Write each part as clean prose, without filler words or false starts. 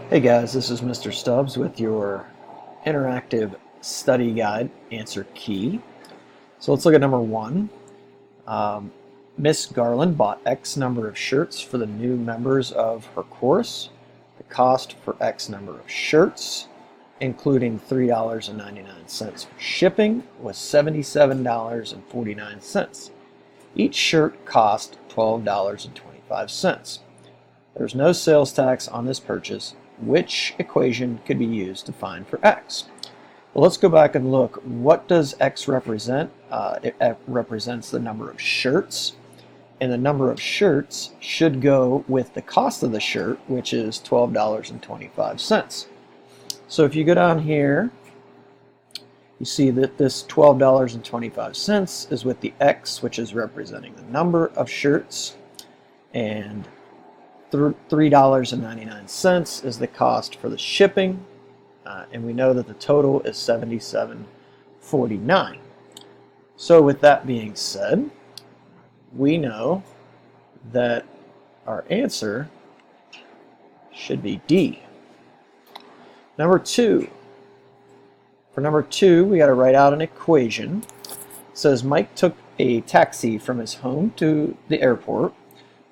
Hey guys, this is Mr. Stubbs with your interactive study guide answer key. So let's look at number one. Miss Garland bought X number of shirts for the new members of her course. The cost for X number of shirts, including $3.99 for shipping, was $77.49. Each shirt cost $12.25. There's no sales tax on this purchase. Which equation could be used to find for X? Well, let's go back and look. What does X represent? It represents the number of shirts, and the number of shirts should go with the cost of the shirt, which is $12.25. So if you go down here, you see that this $12.25 is with the X, which is representing the number of shirts, and $3.99 is the cost for the shipping, and we know that the total is $77.49. So with that being said, we know that our answer should be D. Number two. For number two, we got to write out an equation. It says Mike took a taxi from his home to the airport.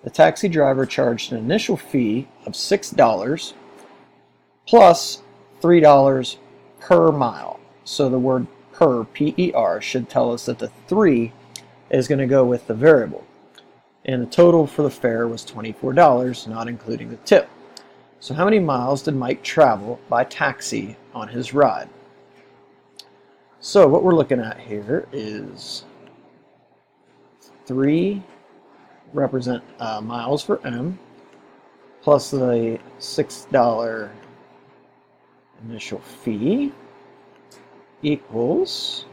The taxi driver charged an initial fee of $6 plus $3 per mile. So the word per, P-E-R, should tell us that the 3 is going to go with the variable. And the total for the fare was $24, not including the tip. So how many miles did Mike travel by taxi on his ride? So what we're looking at here is 3 represent miles for M, plus the $6 initial fee equals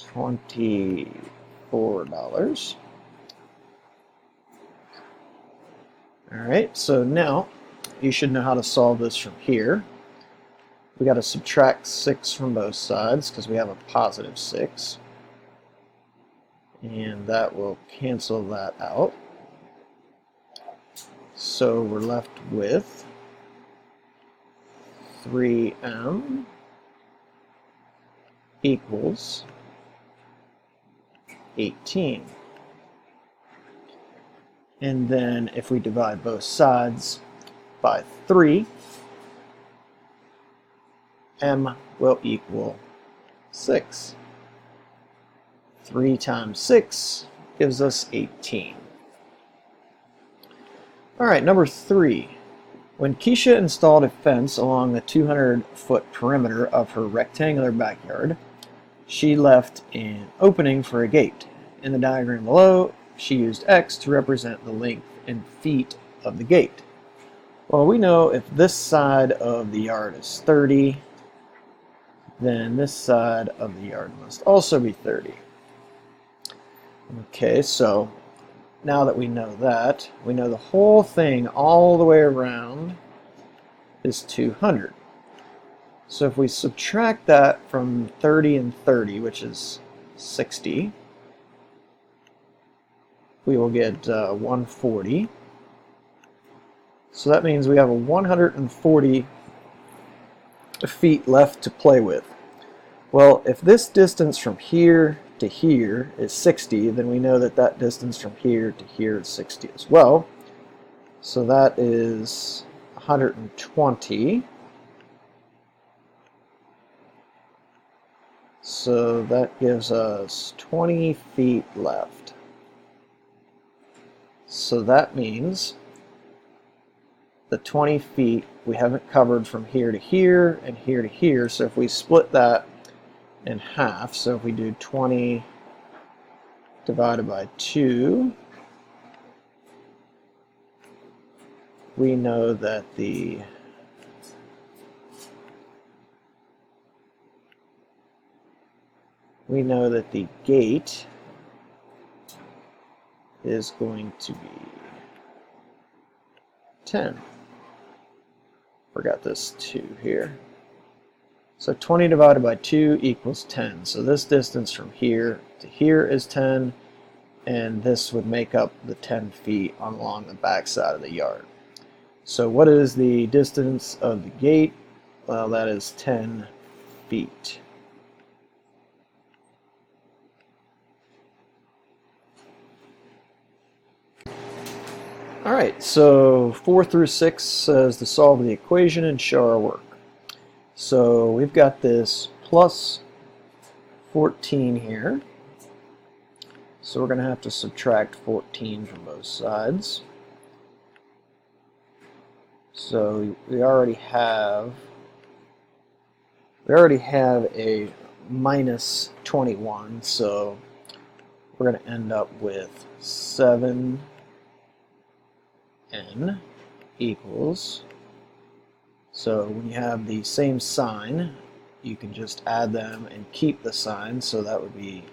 $24. Alright, so now you should know how to solve this from here. We got to subtract 6 from both sides because we have a positive 6. And that will cancel that out. So we're left with 3m equals 18. And then if we divide both sides by 3, m will equal 6. 3 times 6 gives us 18. Alright, number 3. When Keisha installed a fence along the 200-foot perimeter of her rectangular backyard, she left an opening for a gate. In the diagram below, she used X to represent the length in feet of the gate. Well, we know if this side of the yard is 30, then this side of the yard must also be 30. Okay, so now that we know that, we know the whole thing all the way around is 200. So if we subtract that from 30 and 30, which is 60, we will get 140. So that means we have a 140 feet left to play with. Well, if this distance from here to here is 60, then we know that that distance from here to here is 60 as well. So that is 120. So that gives us 20 feet left. So that means the 20 feet we haven't covered from here to here and here to here. So if we split that in half, so if we do 20 divided by 2, we know that the gate is going to be 10. Forgot this 2 here. So 20 divided by 2 equals 10. So this distance from here to here is 10, and this would make up the 10 feet along the back side of the yard. So what is the distance of the gate? Well, that is 10 feet. All right, so 4 through 6 says to solve the equation and show our work. So we've got this plus 14 here. So we're going to have to subtract 14 from both sides. So we already have a minus 21, so we're going to end up with 7n equals, so when you have the same sign, you can just add them and keep the sign, so that would be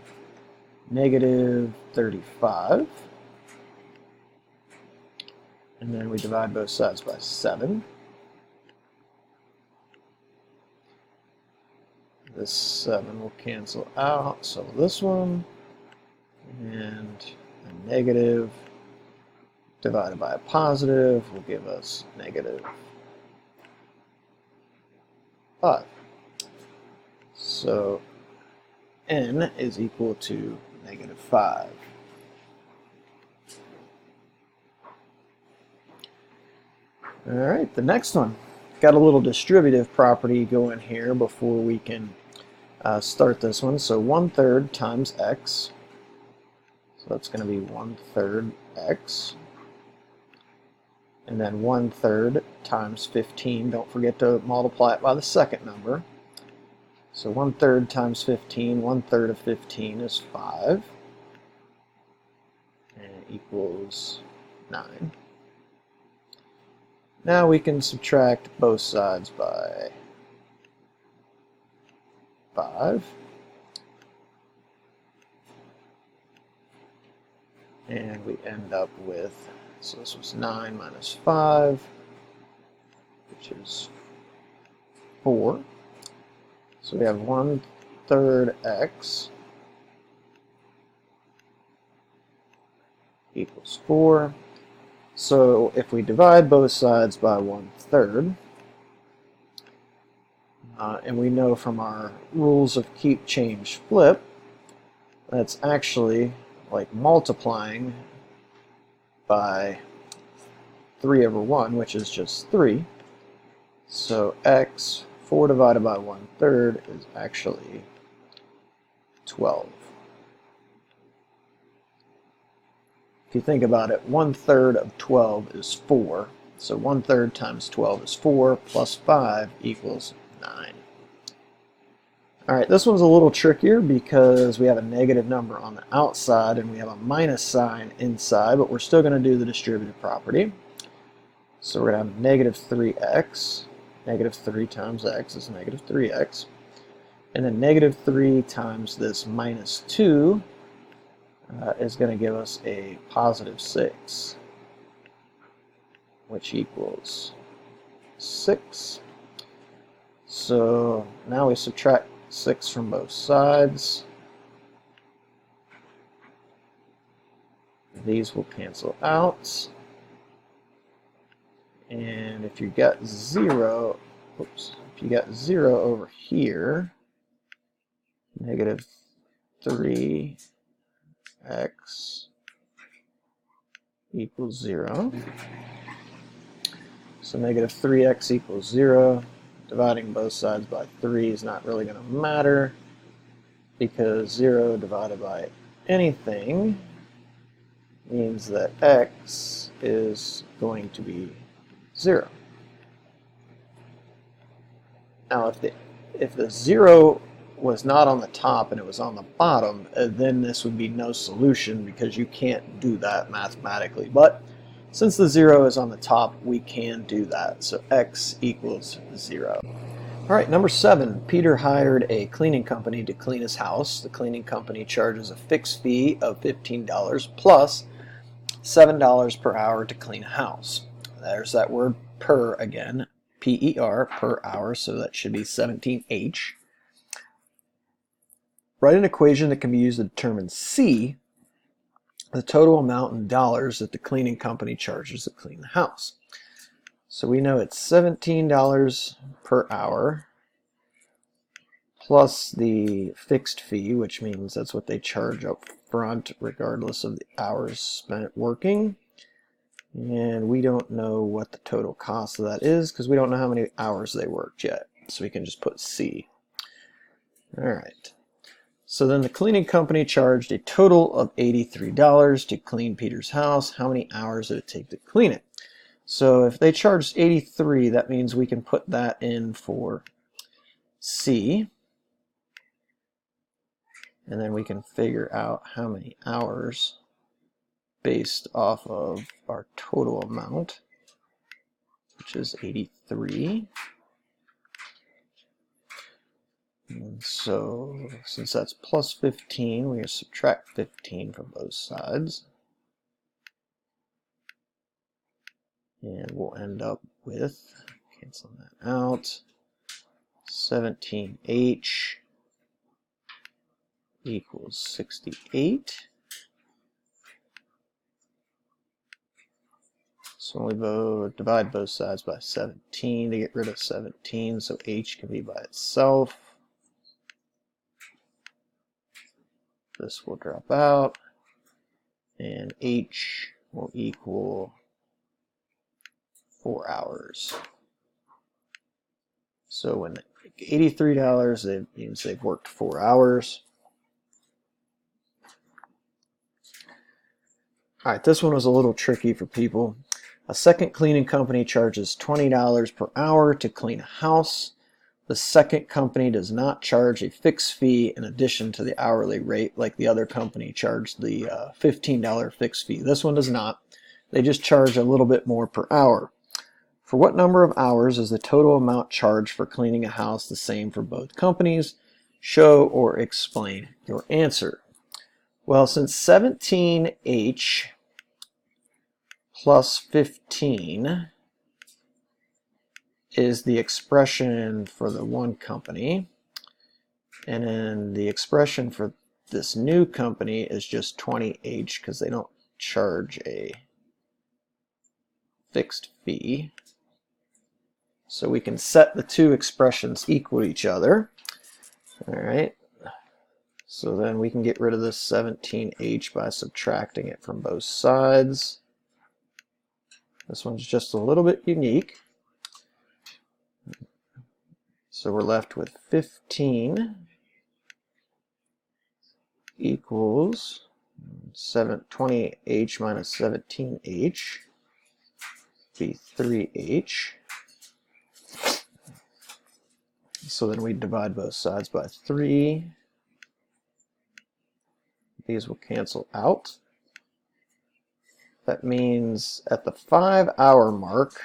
negative 35. And then we divide both sides by 7. This 7 will cancel out, so this one, and a negative divided by a positive will give us negative 5. So n is equal to negative 5. All right, the next one. Got a little distributive property going here before we can start this one. So 1/3 times x. So that's going to be 1/3 x. And then 1/3 times 15. Don't forget to multiply it by the second number. So 1/3 times 15, 1/3 of 15 is 5. And it equals 9. Now we can subtract both sides by 5. And we end up with, so this was 9 minus 5, which is 4. So we have 1/3 x equals 4. So if we divide both sides by 1/3, and we know from our rules of keep, change, flip, that's actually like multiplying by 3/1, which is just 3. So x, 4 divided by 1/3 is actually 12. If you think about it, 1/3 of 12 is 4. So 1/3 times 12 is 4, plus 5 equals 9. Alright, this one's a little trickier because we have a negative number on the outside and we have a minus sign inside, but we're still going to do the distributive property. So we're going to have negative 3x. Negative 3 times x is negative 3x. And then negative 3 times this minus 2 is going to give us a positive 6, which equals 6. So now we subtract 6 from both sides. These will cancel out. And if you got 0, oops, if you got 0 over here, negative 3x equals 0. So negative 3x equals 0. Dividing both sides by 3 is not really going to matter because 0 divided by anything means that x is going to be 0. Now if the 0 was not on the top and it was on the bottom, then this would be no solution because you can't do that mathematically. But since the 0 is on the top, we can do that. So x equals 0. All right, number 7. Peter hired a cleaning company to clean his house. The cleaning company charges a fixed fee of $15 plus $7 per hour to clean a house. There's that word per again, P-E-R, per hour, so that should be 17H. Write an equation that can be used to determine C, the total amount in dollars that the cleaning company charges to clean the house. So we know it's $17 per hour plus the fixed fee, which means that's what they charge up front regardless of the hours spent working. And we don't know what the total cost of that is because we don't know how many hours they worked yet. So we can just put C. All right. So then the cleaning company charged a total of $83 to clean Peter's house. How many hours did it take to clean it? So if they charged 83, that means we can put that in for C. And then we can figure out how many hours based off of our total amount, which is 83. And so since that's plus 15, we subtract 15 from both sides. And we'll end up with, canceling that out, 17H equals 68. So we divide both sides by 17 to get rid of 17, so H can be by itself. This will drop out, and H will equal 4 hours. So when they make $83, that means they've worked 4 hours. All right, this one was a little tricky for people. A second cleaning company charges $20 per hour to clean a house. The second company does not charge a fixed fee in addition to the hourly rate like the other company charged the $15 fixed fee. This one does not. They just charge a little bit more per hour. For what number of hours is the total amount charged for cleaning a house the same for both companies? Show or explain your answer. Well, since 17H plus 15 is the expression for the one company, and then the expression for this new company is just 20H because they don't charge a fixed fee. So we can set the two expressions equal to each other. All right. So then we can get rid of this 17H by subtracting it from both sides. This one's just a little bit unique. So we're left with 15 equals 20H minus 17H, be 3H. So then we divide both sides by 3. These will cancel out. That means at the 5-hour mark,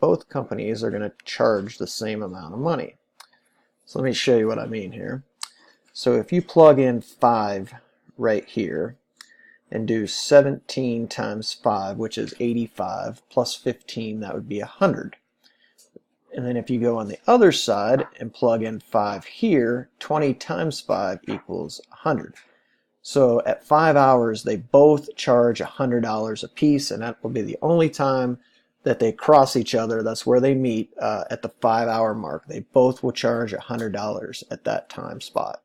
both companies are going to charge the same amount of money. So let me show you what I mean here. So if you plug in 5 right here and do 17 times 5, which is 85, plus 15, that would be 100. And then if you go on the other side and plug in 5 here, 20 times 5 equals 100. So at 5 hours, they both charge $100 a piece, and that will be the only time that they cross each other. That's where they meet at the 5-hour mark. They both will charge $100 at that time spot.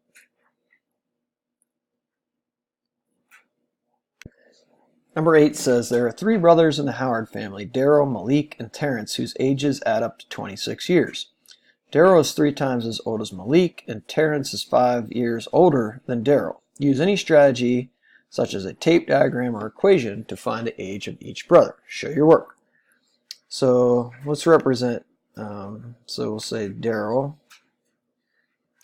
Number 8 says, there are 3 brothers in the Howard family, Daryl, Malik, and Terrence, whose ages add up to 26 years. Daryl is 3 times as old as Malik, and Terrence is 5 years older than Daryl. Use any strategy, such as a tape diagram or equation, to find the age of each brother. Show your work. So let's represent, so we'll say Daryl.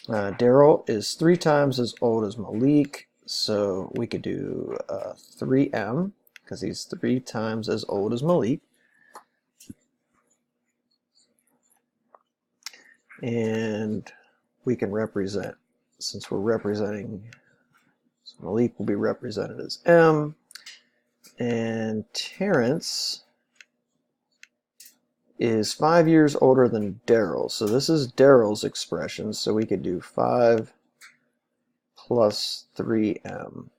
Daryl is 3 times as old as Malik, so we could do 3M, because he's 3 times as old as Malik. And we can represent, since we're representing, so Malik will be represented as M, and Terrence is 5 years older than Daryl. So this is Daryl's expression, so we could do 5 plus 3M.